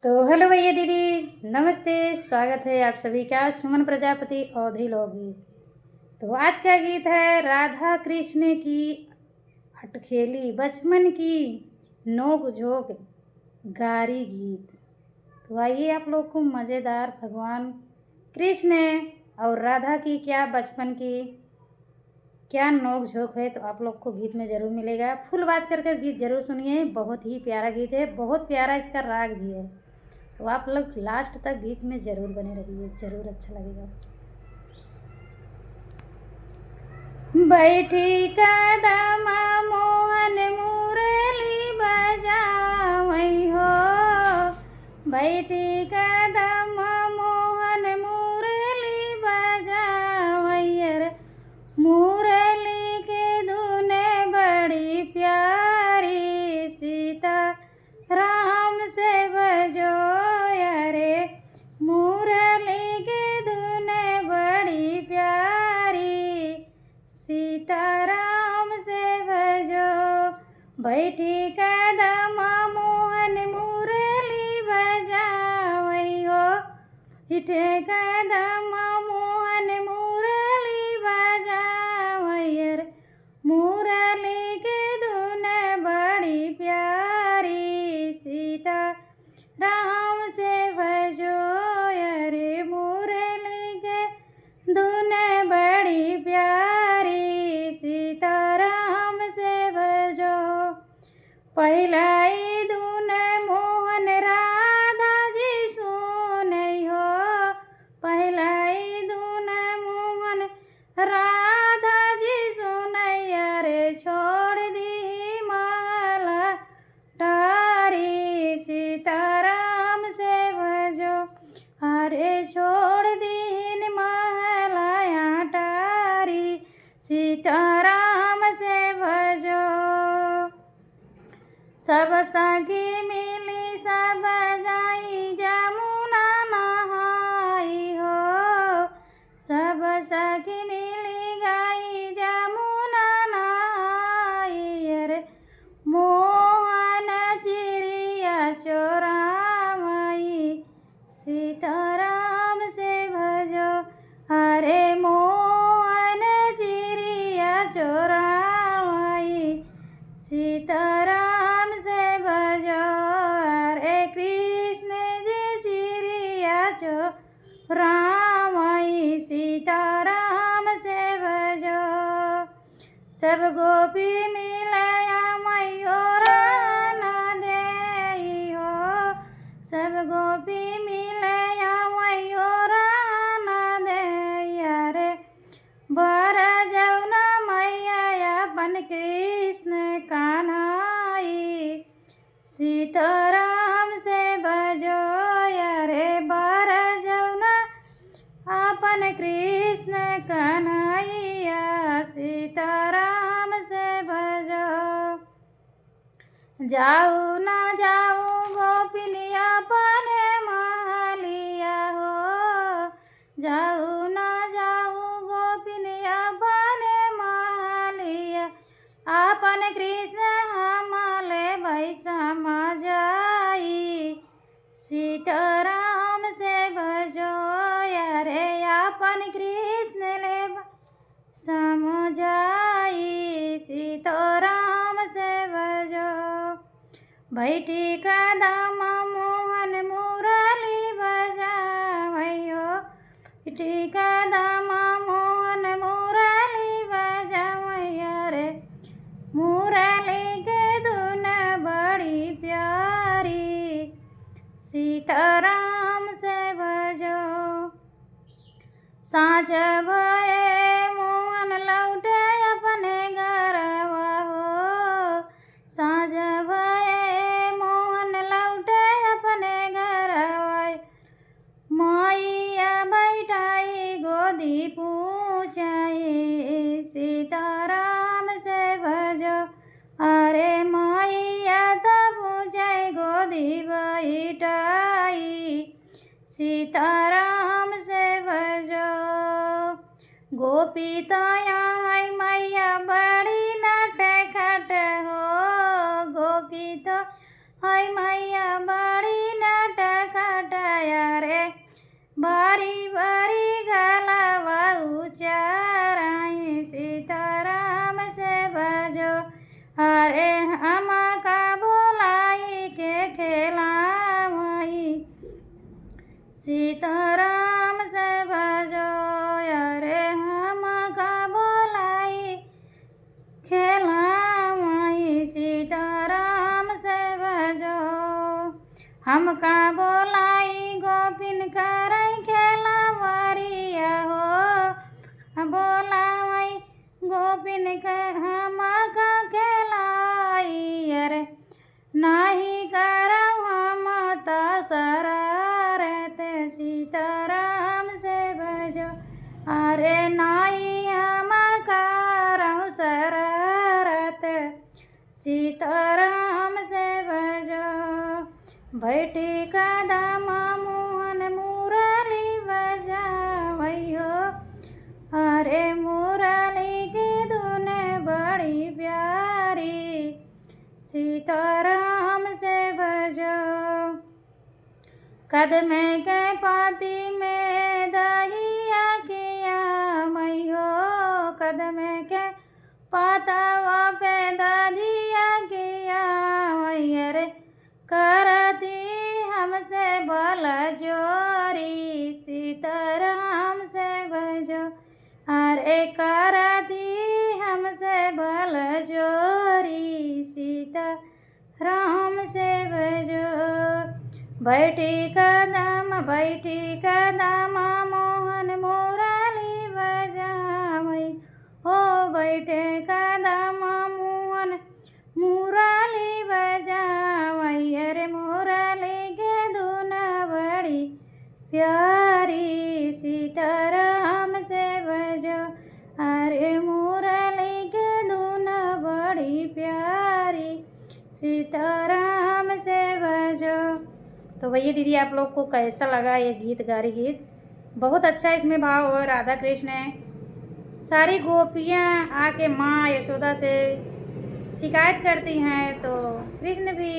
तो हेलो भैया दीदी, नमस्ते। स्वागत है आप सभी का सुमन प्रजापति अवधी लोकगीत। तो आज का गीत है राधा कृष्ण की अटखेली बचपन की नोक झोंक गारी गीत। तो आइए आप लोग को मज़ेदार भगवान कृष्ण और राधा की क्या बचपन की क्या नोक झोंक है, तो आप लोग को गीत में ज़रूर मिलेगा। फुल आवाज़ कर गीत ज़रूर सुनिए, बहुत ही प्यारा गीत है, बहुत प्यारा इसका राग भी है। तो आप लोग लास्ट तक गीत में ज़रूर बने रहिए, ज़रूर अच्छा लगेगा। बैठी कदम मोहन मुरली बजावई हो, बैठी कदम मोहन मुरली बजावई रे, मुरली के धुन बड़ी प्यारी, सीता राम से बजो रे, मुरली के धुन बड़ी प्यारी, सीताराम से भजो। बैठी कदम मोहन मुरली बजावई हो, इठे कदम मोहन मुरली बजावई रे, मुरली के धुन बड़ी प्यारी, सीता राम से भजो रे, मुरली के धुन बड़ी प्यारी, सीताराम से भजो। पहला ही धुन मोहन राधा जी सुनई हो, पहला ही धुन मोहन राधा जी सुनई रे, छोड़ दी महला टारी, सीताराम से भजो। अरे छोड़ दीन महला टारी, सीताराम से भजो। सब सखी मिली सब जाई जमुना नहाई हो, सब सखी मिली गई जमुना नहाई रे, मोहन चिड़िया चोरावई, सीताराम से भजो। अरे मोहन चिड़िया चोरावई, सीताराम से भजो। अरे कृष्ण जी चिड़िया चोरावई, सीताराम से भजो। सब गोपी मिलया मयूरा न देई हो, सब गोपी मिलया मयूरा न देया रे, बर जौना मैया अपन कृष्ण कन्हई, सीताराम से भजो रे, बर जौना अपन कृष्ण कन्हैया, सीताराम से भजो। जाऊ ना जाऊ गोपिनिया अपने महलिया हो, जाऊ ना जाऊ गोपिनिया अपने महलिया, अपन कृष्ण हमले भैसा मजाई, सीताराम से भजो रे, अपन कृष्ण ले समझाई, सीताराम से भजो। बैठी कदम मोहन मुरली बजावई हो, बैठी कदम मोहन मुरली बजावई रे, मुरली के धुन बड़ी प्यारी, सीताराम से भजो। साँझ भये मोहन लौटे अपने घरवा हो, साँझ भये मोहन लौटे अपने घरवा, मैया बैठाई गोदी पूछाई, सीताराम से भजो। अरे मैया तो पूछाई गोदी बैठाई, सीताराम से भजो। गोपी तो आई मैया बड़ी नटखट हो, गोपी तो आई मैया बड़ी नटखट रे बारी बारी गलवा उचाराई सीताराम से भजो। अरे हम का बोलाई के खेलावाई सीताराम से भजो। अरे हम का बोलाई खेलावाई सीताराम से भजो। हम का बोलाई गोपिन करई खेलावरिया हो बोलाई गोपिन के हम का खेलाई। अरे नाही करऊ हम त शरारत सीताराम से भजो। अरे नाही हम करऊ शरारत सीताराम से भजो। बैठी कदम मोहन मुरली बजावैयो। अरे मुरली की धुन बड़ी प्यारी सीताराम से भजो। कदमे के पाती में दहिया किया मैयो। कदमे के पातवा पे दधिया किया मैयर करती हमसे बल जोरी सीताराम से भजो। अरे करती हमसे बल जोरी सीताराम से भजो। बैठी कदम मोहन मुरली बजावै हो। बैठे कदम मोहन मुरली बजावै। अरे मुरली के धुन बड़ी प्यारी सीताराम से भजो। अरे मुरली के धुन बड़ी प्यारी सीताराम से भजो। तो भैया दीदी आप लोग को कैसा लगा ये गीत गारी गीत? बहुत अच्छा इसमें भाव और राधा कृष्ण है। सारी गोपियाँ आके माँ यशोदा से शिकायत करती हैं तो कृष्ण भी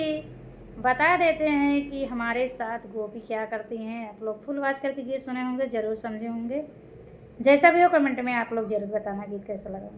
बता देते हैं कि हमारे साथ गोपी क्या करती हैं। आप लोग फुल वॉच करके गीत सुने होंगे, ज़रूर समझे होंगे। जैसा भी हो कमेंट में आप लोग ज़रूर बताना गीत कैसा लगा।